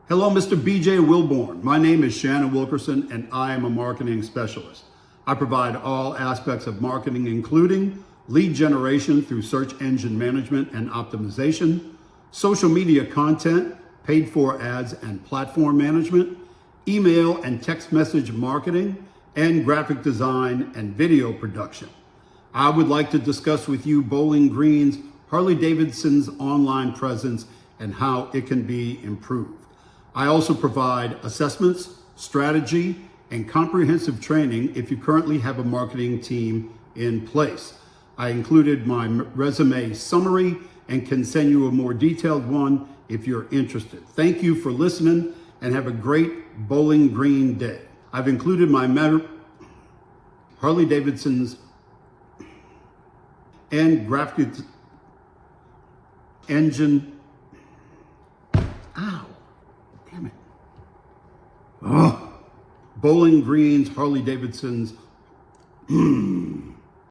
Hello, Mr. BJ Wilborn. My name is Shannon Wilkerson, and I am a marketing specialist. I provide all aspects of marketing, including lead generation through search engine management and optimization, social media content, paid for ads and platform management, email and text message marketing, and graphic design and video production. I would like to discuss with you Bowling Green's Harley-Davidson's online presence and how it can be improved. I also provide assessments, strategy, and comprehensive training if you currently have a marketing team in place. I included my resume summary and can send you a more detailed one if you're interested. Thank you for listening and have a great Bowling Green day. I've included my Harley-Davidson's and graphic engine. Ow, damn it. Bowling Green's Harley-Davidson's